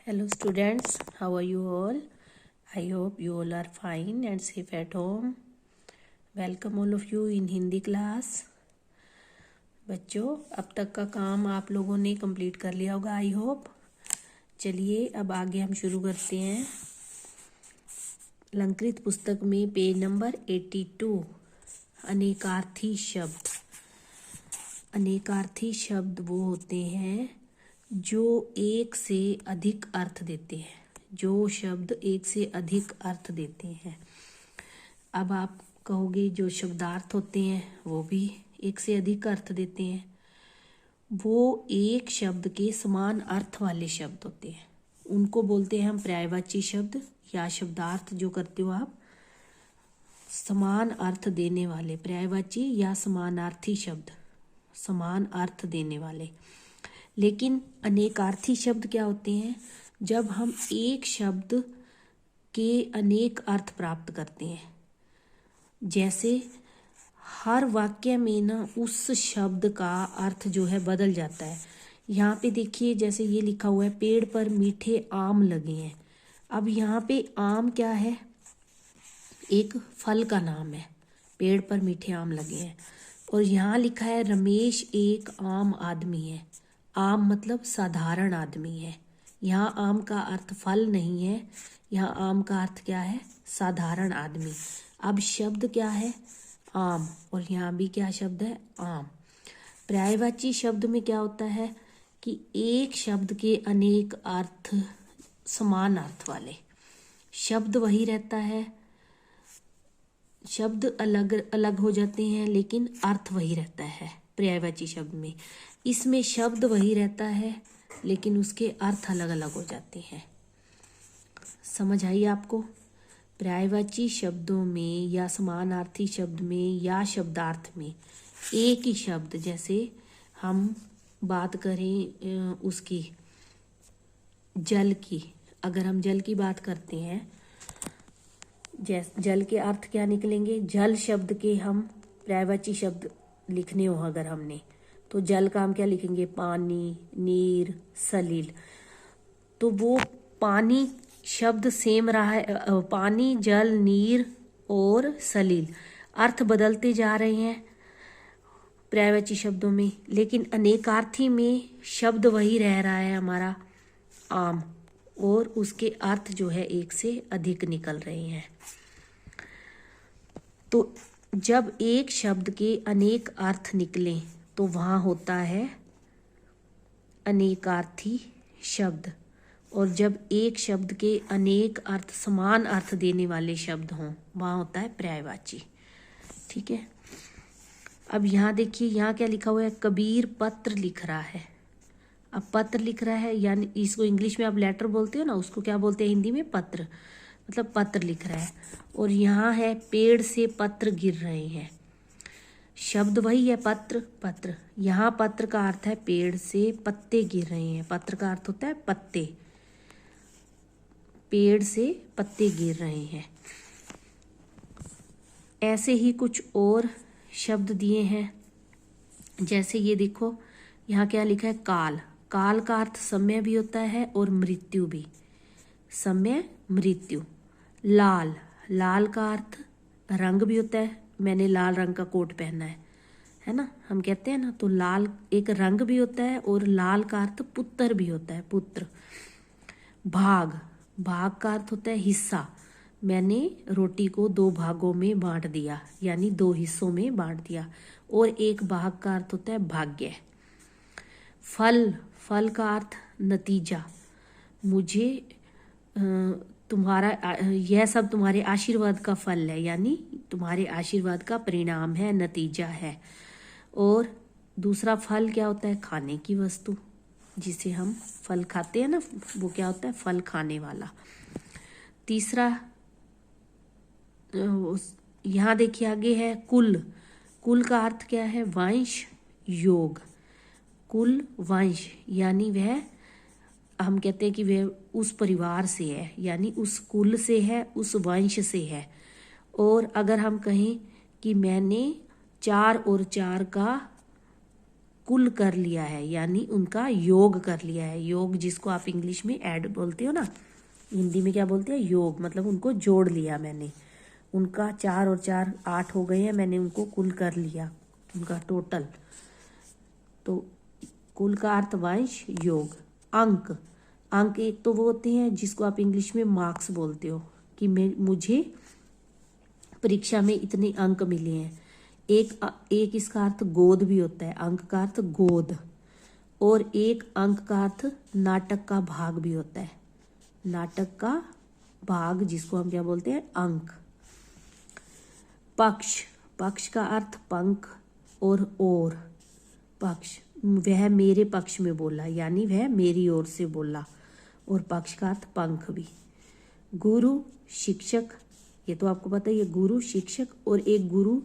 Hello students, how are you all? I hope you all are fine and safe at home. Welcome all of you in Hindi class. बच्चों, अब तक का काम आप लोगों ने कंप्लीट कर लिया होगा आई होप। चलिए अब आगे हम शुरू करते हैं। अलंकृत पुस्तक में पेज नंबर 82 अनेकार्थी शब्द। अनेकार्थी शब्द वो होते हैं जो एक से अधिक अर्थ देते हैं, जो शब्द एक से अधिक अर्थ देते हैं। अब आप कहोगे जो शब्दार्थ होते हैं वो भी एक से अधिक अर्थ देते हैं। वो एक शब्द के समान अर्थ वाले शब्द होते हैं, उनको बोलते हैं हम पर्यायवाची शब्द या शब्दार्थ। जो करते हो आप समान अर्थ देने वाले, पर्यायवाची या समानार्थी शब्द, समान अर्थ देने वाले। लेकिन अनेकार्थी शब्द क्या होते हैं? जब हम एक शब्द के अनेक अर्थ प्राप्त करते हैं। जैसे हर वाक्य में ना उस शब्द का अर्थ जो है बदल जाता है। यहाँ पे देखिए, जैसे ये लिखा हुआ है पेड़ पर मीठे आम लगे हैं। अब यहाँ पे आम क्या है? एक फल का नाम है। पेड़ पर मीठे आम लगे हैं। और यहाँ लिखा है रमेश एक आम आदमी है। आम मतलब साधारण आदमी है। यहाँ आम का अर्थ फल नहीं है, यहाँ आम का अर्थ क्या है? साधारण आदमी। अब शब्द क्या है? आम। और यहाँ भी क्या शब्द है? आम। पर्यायवाची शब्द में क्या होता है कि एक शब्द के अनेक अर्थ, समान अर्थ वाले। शब्द वही रहता है, शब्द अलग अलग हो जाते हैं लेकिन अर्थ वही रहता है पर्यायवाची शब्द में। इसमें शब्द वही रहता है लेकिन उसके अर्थ अलग अलग हो जाते हैं। समझ आई आपको? पर्यायवाची शब्दों में या समानार्थी शब्द में या शब्दार्थ में एक ही शब्द, जैसे हम बात करें उसकी जल की, अगर हम जल की बात करते हैं, जल के अर्थ क्या निकलेंगे? जल शब्द के हम पर्यायवाची शब्द लिखने हो अगर हमने, तो जल का हम क्या लिखेंगे? पानी, नीर, सलील। तो वो पानी शब्द सेम रहा है, पानी, जल, नीर और सलील अर्थ बदलते जा रहे हैं पर्यायवाची शब्दों में, लेकिन अनेकार्थी में शब्द वही रह रहा है हमारा आम, और उसके अर्थ जो है एक से अधिक निकल रहे हैं। तो जब एक शब्द के अनेक अर्थ निकलें तो वहाँ होता है अनेकार्थी शब्द। और जब एक शब्द के अनेक अर्थ, समान अर्थ देने वाले शब्द हों, वहाँ होता है पर्यायवाची। ठीक है। अब यहाँ देखिए, यहाँ क्या लिखा हुआ है? कबीर पत्र लिख रहा है। अब पत्र लिख रहा है यानी इसको इंग्लिश में आप लेटर बोलते हो ना, उसको क्या बोलते हैं हिंदी में? पत्र। मतलब पत्र लिख रहा है। और यहाँ है पेड़ से पत्र गिर रहे हैं। शब्द वही है पत्र, पत्र। यहाँ पत्र का अर्थ है पेड़ से पत्ते गिर रहे हैं। पत्र का अर्थ होता है पत्ते। पेड़ से पत्ते गिर रहे हैं। ऐसे ही कुछ और शब्द दिए हैं। जैसे ये देखो, यहाँ क्या लिखा है? काल। काल का अर्थ समय भी होता है और मृत्यु भी। समय, मृत्यु। लाल, लाल का अर्थ रंग भी होता है। मैंने लाल रंग का कोट पहना है ना, हम कहते हैं ना। तो लाल एक रंग भी होता है और लाल का अर्थ पुत्र भी होता है, पुत्र। भाग, भाग का अर्थ होता है हिस्सा। मैंने रोटी को 2 भागों में बांट दिया, यानी 2 हिस्सों में बांट दिया। और एक भाग का अर्थ होता है भाग्य। फल, फल का अर्थ नतीजा। मुझे तुम्हारा यह सब तुम्हारे आशीर्वाद का फल है, यानी तुम्हारे आशीर्वाद का परिणाम है, नतीजा है। और दूसरा फल क्या होता है? खाने की वस्तु, जिसे हम फल खाते हैं ना, वो क्या होता है? फल खाने वाला। तीसरा यहाँ देखिए आगे है कुल। कुल का अर्थ क्या है? वंश, योग। कुल, वंश, यानी वह, हम कहते हैं कि वह उस परिवार से है, यानी उस कुल से है, उस वंश से है। और अगर हम कहें कि मैंने 4 और 4 का कुल कर लिया है, यानी उनका योग कर लिया है। योग जिसको आप इंग्लिश में ऐड बोलते हो ना, हिंदी में क्या बोलते हैं, योग, मतलब उनको जोड़ लिया मैंने। उनका 4 और 4 8 हो गए हैं, मैंने उनको कुल कर लिया, उनका टोटल। तो कुल का अर्थ वंश, योग। अंक, अंक एक तो वो होते हैं जिसको आप इंग्लिश में मार्क्स बोलते हो, कि मुझे परीक्षा में इतने अंक मिले हैं। एक इसका अर्थ गोद भी होता है, अंक का अर्थ गोद। और एक अंक का अर्थ नाटक का भाग भी होता है, नाटक का भाग जिसको हम क्या बोलते हैं, अंक। पक्ष, पक्ष का अर्थ पंख और पक्ष, वह मेरे पक्ष में बोला, यानी वह मेरी ओर से बोला। और पक्ष का अर्थ पंख भी। गुरु, शिक्षक, ये तो आपको पता है, ये गुरु शिक्षक। और एक गुरु,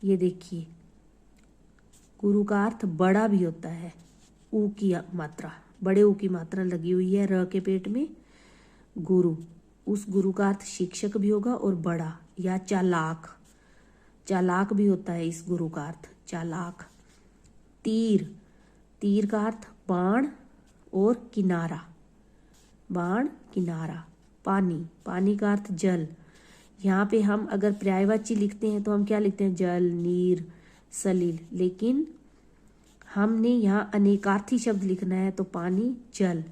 ये देखिए, गुरु का अर्थ बड़ा भी होता है, ऊ की मात्रा, बड़े ऊ की मात्रा लगी हुई है र के पेट में, गुरु। उस गुरु का अर्थ शिक्षक भी होगा और बड़ा, या चालाक, चालाक भी होता है इस गुरु का अर्थ, चालाक। तीर, तीर का अर्थ बाण और किनारा, बाण किनारा। पानी, पानी का अर्थ जल। यहाँ पे हम अगर पर्यायवाची लिखते हैं तो हम क्या लिखते हैं, जल, नीर, सलिल। लेकिन हमने यहाँ अनेकार्थी शब्द लिखना है, तो पानी, जल।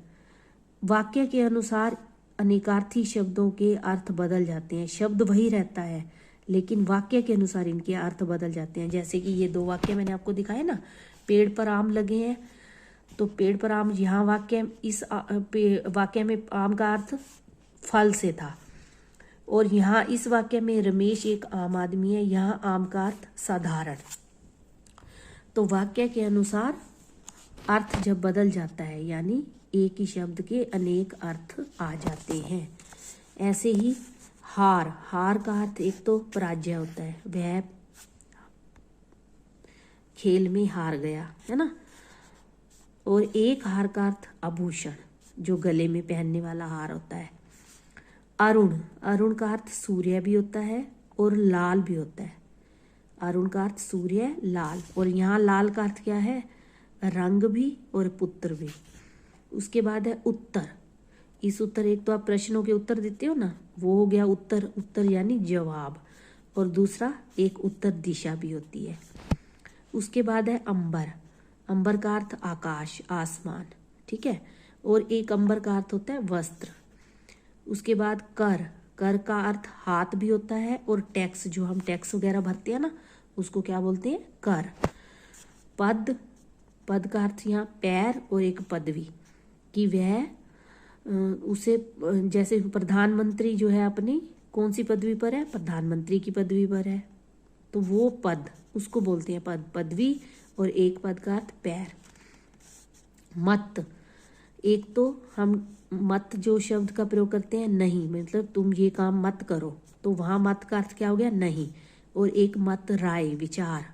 वाक्य के अनुसार अनेकार्थी शब्दों के अर्थ बदल जाते हैं, शब्द वही रहता है लेकिन वाक्य के अनुसार इनके अर्थ बदल जाते हैं। जैसे कि ये 2 वाक्य मैंने आपको दिखाए ना, पेड़ पर आम लगे हैं, तो पेड़ पर आम, यहाँ वाक्य, इस वाक्य में आम का अर्थ फल से था, और यहाँ इस वाक्य में रमेश एक आम आदमी है, यहाँ आम का अर्थ साधारण। तो वाक्य के अनुसार अर्थ जब बदल जाता है, यानी एक ही शब्द के अनेक अर्थ आ जाते हैं। ऐसे ही हार, हार का अर्थ एक तो पराजय होता है, वह खेल में हार गया, है ना। और एक हार का अर्थ आभूषण, जो गले में पहनने वाला हार होता है। अरुण, अरुण का अर्थ सूर्य भी होता है और लाल भी होता है। अरुण का अर्थ सूर्य, लाल। और यहाँ लाल का अर्थ क्या है, रंग भी और पुत्र भी। उसके बाद है उत्तर। इस उत्तर, एक तो आप प्रश्नों के उत्तर देते हो ना, वो हो गया उत्तर, उत्तर यानी जवाब। और दूसरा एक उत्तर दिशा भी होती है। उसके बाद है अंबर, अंबर का अर्थ आकाश, आसमान, ठीक है। और एक अंबर का अर्थ होता है वस्त्र। उसके बाद कर, कर का अर्थ हाथ भी होता है, और टैक्स, जो हम टैक्स वगैरह भरते हैं ना, उसको क्या बोलते हैं, कर। पद, पद का अर्थ यहाँ पैर और एक पदवी, कि वह उसे, जैसे प्रधानमंत्री जो है अपनी कौन सी पदवी पर है, प्रधानमंत्री की पदवी पर है, तो वो पद, उसको बोलते हैं पद, पदवी। और एक पद का अर्थ पैर। मत, एक तो हम मत जो शब्द का प्रयोग करते हैं, नहीं, मतलब तुम ये काम मत करो, तो वहाँ मत का अर्थ क्या हो गया, नहीं। और एक मत, राय, विचार,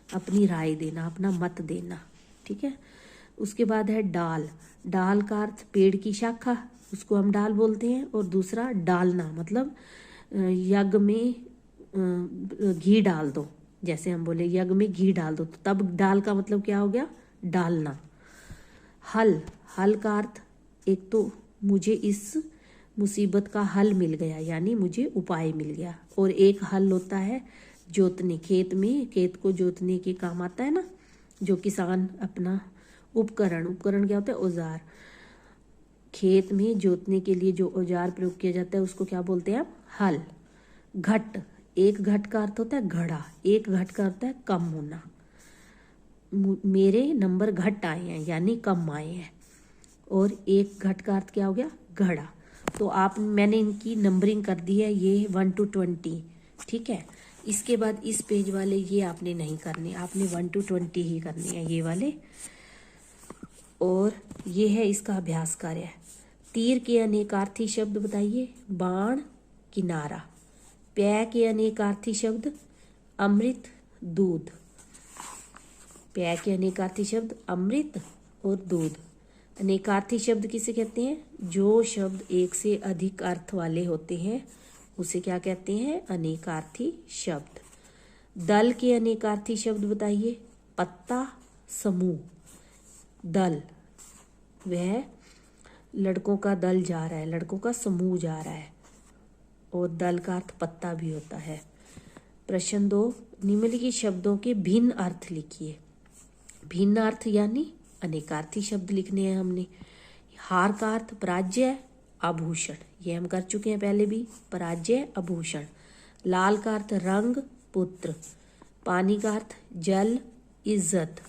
अपनी राय देना, अपना मत देना, ठीक है। उसके बाद है डाल, डाल का अर्थ पेड़ की शाखा, उसको हम डाल बोलते हैं। और दूसरा डालना, मतलब यज्ञ में घी डाल दो, जैसे हम बोले यज्ञ में घी डाल दो, तो तब डाल का मतलब क्या हो गया, डालना। हल, हल का अर्थ एक तो मुझे इस मुसीबत का हल मिल गया, यानी मुझे उपाय मिल गया। और एक हल होता है जोतने, खेत में, खेत को जोतने के काम आता है ना, जो किसान अपना उपकरण, उपकरण क्या होता है, औजार, खेत में जोतने के लिए जो औजार प्रयोग किया जाता है उसको क्या बोलते हैं, हल। घट, एक घट का अर्थ होता है घड़ा, एक घट का अर्थ है कम होना, मेरे नंबर घट आए हैं, यानी कम आए हैं। और एक घट का अर्थ क्या हो गया, घड़ा। तो आप, मैंने इनकी नंबरिंग कर दी है, ये 1 to 20, ठीक है। इसके बाद इस पेज वाले ये आपने नहीं करने, आपने 1 to 20 ही करने हैं, ये वाले। और ये है इसका अभ्यास कार्य। तीर के अनेकार्थी शब्द बताइए, बाण, किनारा। प्याय के अनेकार्थी शब्द, अमृत, दूध। प्याय के अनेकार्थी शब्द अमृत और दूध। अनेकार्थी शब्द किसे कहते हैं, जो शब्द एक से अधिक अर्थ वाले होते हैं उसे क्या कहते हैं, अनेकार्थी शब्द। दल के अनेकार्थी शब्द बताइए, पत्ता, समूह, दल, वह लड़कों का दल जा रहा है, लड़कों का समूह जा रहा है। और दल का अर्थ पत्ता भी होता है। प्रश्न 2, निम्नलिखित शब्दों के भिन्न अर्थ लिखिए। भिन्न अर्थ यानी अनेकार्थी शब्द लिखने हैं हमने। हार का अर्थ पराजय, आभूषण, ये हम कर चुके हैं पहले भी, पराजय, आभूषण। लाल का अर्थ रंग, पुत्र। पानी का अर्थ जल, इज्जत।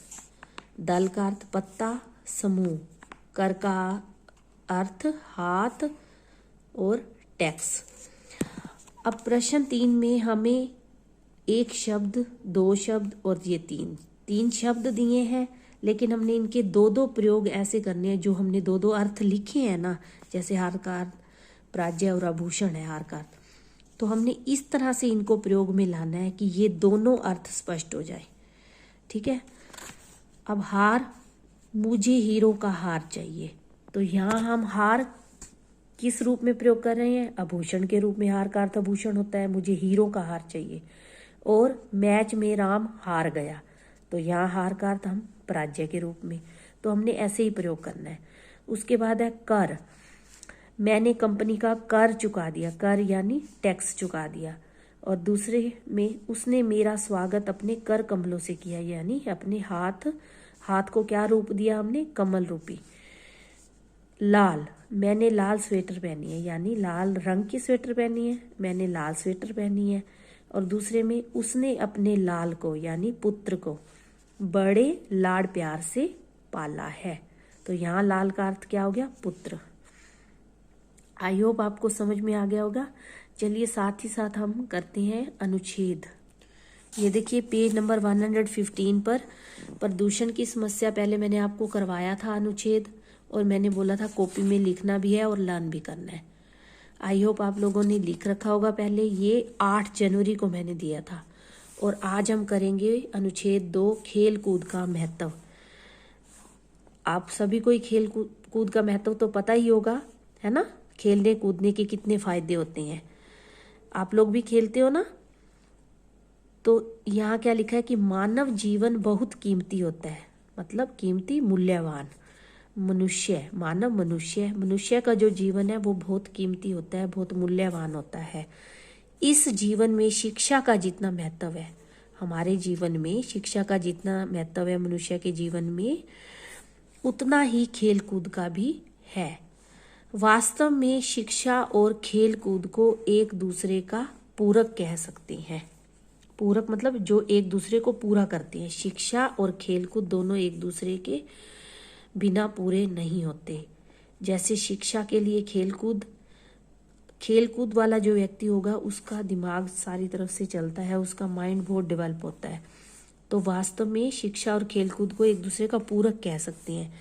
दल का अर्थ पत्ता, समूह। कर का अर्थ हाथ और टैक्स। अब प्रश्न 3 में हमें एक शब्द, दो शब्द और ये तीन शब्द दिए हैं, लेकिन हमने इनके दो प्रयोग ऐसे करने हैं जो हमने दो अर्थ लिखे हैं ना, जैसे हार का अर्थ पराजय और आभूषण है हार का अर्थ, तो हमने इस तरह से इनको प्रयोग में लाना है कि ये दोनों अर्थ स्पष्ट हो जाए। ठीक है। अब हार, मुझे हीरो का हार चाहिए, तो यहाँ हम हार किस रूप में प्रयोग कर रहे हैं? आभूषण के रूप में। हार का अर्थ आभूषण होता है, मुझे हीरो का हार चाहिए। और मैच में राम हार गया, तो यहाँ हार का अर्थ हम पराजय के रूप में, तो हमने ऐसे ही प्रयोग करना है। उसके बाद है कर, मैंने कंपनी का कर चुका दिया, कर यानी टैक्स चुका दिया। और दूसरे में उसने मेरा स्वागत अपने कर कमलों से किया, यानी अपने हाथ को क्या रूप दिया हमने? कमल रूपी। लाल, मैंने लाल स्वेटर पहनी है, यानी लाल रंग की स्वेटर पहनी है, मैंने लाल स्वेटर पहनी है। और दूसरे में उसने अपने लाल को यानी पुत्र को बड़े लाड़ प्यार से पाला है, तो यहाँ लाल का अर्थ क्या हो गया? पुत्र। आई होप आपको समझ में आ गया होगा। चलिए साथ ही साथ हम करते हैं अनुच्छेद। ये देखिए पेज नंबर 115 पर प्रदूषण की समस्या पहले मैंने आपको करवाया था अनुच्छेद, और मैंने बोला था कॉपी में लिखना भी है और लर्न भी करना है। आई होप आप लोगों ने लिख रखा होगा पहले। ये 8 जनवरी को मैंने दिया था। और आज हम करेंगे अनुच्छेद 2, खेल कूद का महत्व। आप सभी को खेल कूद का महत्व तो पता ही होगा, है ना? खेलने कूदने के कितने फायदे होते हैं। आप लोग भी खेलते हो ना? तो यहाँ क्या लिखा है कि मानव जीवन बहुत कीमती होता है, मतलब कीमती, मूल्यवान। मनुष्य का जो जीवन है वो बहुत कीमती होता है, बहुत मूल्यवान होता है। इस जीवन में शिक्षा का जितना महत्व है, हमारे जीवन में शिक्षा का जितना महत्व है मनुष्य के जीवन में, उतना ही खेल कूद का भी है। वास्तव में शिक्षा और खेल कूद को एक दूसरे का पूरक कह सकते हैं। पूरक मतलब जो एक दूसरे को पूरा करते हैं। शिक्षा और खेल कूद दोनों एक दूसरे के बिना पूरे नहीं होते। जैसे शिक्षा के लिए खेल कूद वाला जो व्यक्ति होगा उसका दिमाग सारी तरफ से चलता है, उसका माइंड बहुत डेवलप होता है। तो वास्तव में शिक्षा और खेल कूद को एक दूसरे का पूरक कह सकते हैं।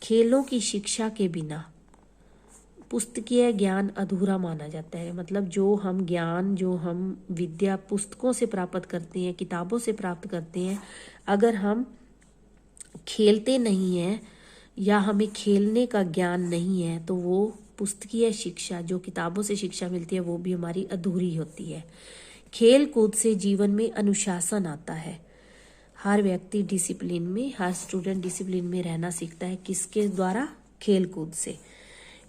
खेलों की शिक्षा के बिना पुस्तकीय ज्ञान अधूरा माना जाता है। मतलब जो हम ज्ञान, जो हम विद्या पुस्तकों से प्राप्त करते हैं, किताबों से प्राप्त करते हैं, अगर हम खेलते नहीं हैं या हमें खेलने का ज्ञान नहीं है, तो वो पुस्तकीय शिक्षा, जो किताबों से शिक्षा मिलती है, वो भी हमारी अधूरी होती है। खेल कूद से जीवन में अनुशासन आता है। हर व्यक्ति डिसिप्लिन में, हर स्टूडेंट डिसिप्लिन में रहना सीखता है। किसके द्वारा? खेल कूद से।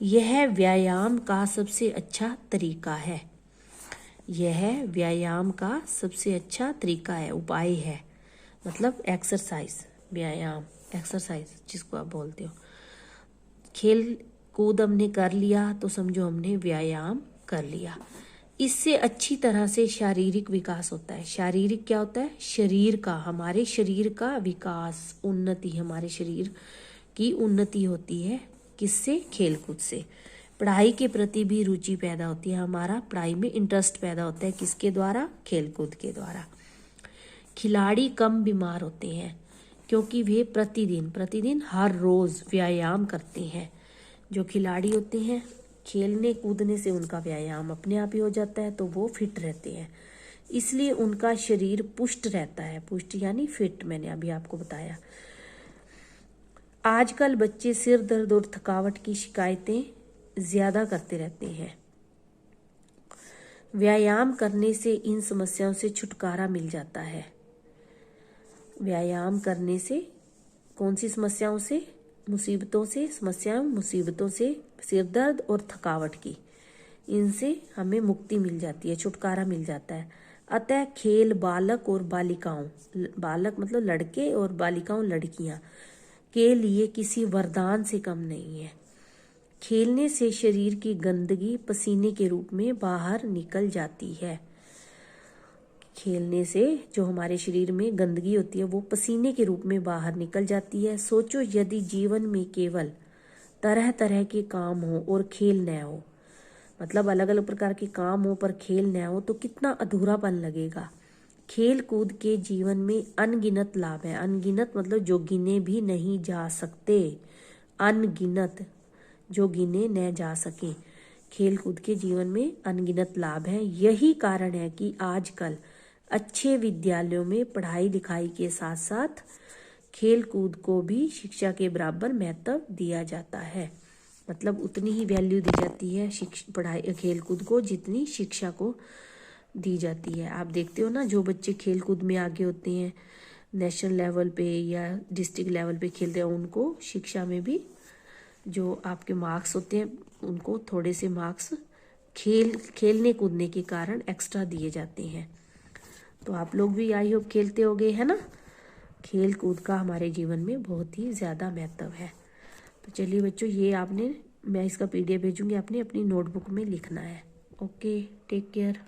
यह व्यायाम का सबसे अच्छा तरीका है। यह व्यायाम का सबसे अच्छा तरीका है, उपाय है, मतलब एक्सरसाइज, व्यायाम, एक्सरसाइज जिसको आप बोलते हो। खेल कूद हमने कर लिया तो समझो हमने व्यायाम कर लिया। इससे अच्छी तरह से शारीरिक विकास होता है। शारीरिक क्या होता है? शरीर का, हमारे शरीर का विकास, उन्नति, हमारे शरीर की उन्नति होती है। किससे? खेल कूद से। पढ़ाई के प्रति भी रुचि पैदा होती है, हमारा पढ़ाई में इंटरेस्ट पैदा होता है। किसके द्वारा? खेल कूद के द्वारा। खिलाड़ी कम बीमार होते हैं क्योंकि वे प्रतिदिन हर रोज व्यायाम करते हैं। जो खिलाड़ी होते हैं, खेलने कूदने से उनका व्यायाम अपने आप ही हो जाता है, तो वो फिट रहते हैं, इसलिए उनका शरीर पुष्ट रहता है। पुष्ट यानी फिट, मैंने अभी आपको बताया। आजकल बच्चे सिर दर्द और थकावट की शिकायतें ज्यादा करते रहते हैं। व्यायाम करने से इन समस्याओं से छुटकारा मिल जाता है। व्यायाम करने से कौन सी समस्याओं से, मुसीबतों से, मुसीबतों से, सिर दर्द और थकावट की, इनसे हमें मुक्ति मिल जाती है, छुटकारा मिल जाता है। अतः खेल बालक और बालिकाओं, बालक मतलब लड़के और बालिकाओं लड़कियां, के लिए किसी वरदान से कम नहीं है। खेलने से शरीर की गंदगी पसीने के रूप में बाहर निकल जाती है। खेलने से जो हमारे शरीर में गंदगी होती है वो पसीने के रूप में बाहर निकल जाती है। सोचो यदि जीवन में केवल तरह तरह के काम हो और खेल न हो, मतलब अलग अलग प्रकार के काम हो पर खेल न हो, तो कितना अधूरापन लगेगा। खेल कूद के जीवन में अनगिनत लाभ है। अनगिनत मतलब जो गिने भी नहीं जा सकते, अनगिनत जो गिने न जा सके। खेल कूद के जीवन में अनगिनत लाभ है। यही कारण है कि आजकल अच्छे विद्यालयों में पढ़ाई लिखाई के साथ साथ खेल कूद को भी शिक्षा के बराबर महत्व दिया जाता है। मतलब उतनी ही वैल्यू दी जाती है पढ़ाई खेल कूद को जितनी शिक्षा को दी जाती है। आप देखते हो ना, जो बच्चे खेल कूद में आगे होते हैं, नेशनल लेवल पे या डिस्ट्रिक्ट लेवल पे खेलते हैं, उनको शिक्षा में भी जो आपके मार्क्स होते हैं उनको थोड़े से मार्क्स खेलने कूदने के कारण एक्स्ट्रा दिए जाते हैं। तो आप लोग भी आई होप खेलते होगे, है ना। खेल कूद का हमारे जीवन में बहुत ही ज़्यादा महत्व है। तो चलिए बच्चों, ये आपने, मैं इसका PDF भेजूंगी, आपने अपनी नोटबुक में लिखना है। Okay, take care.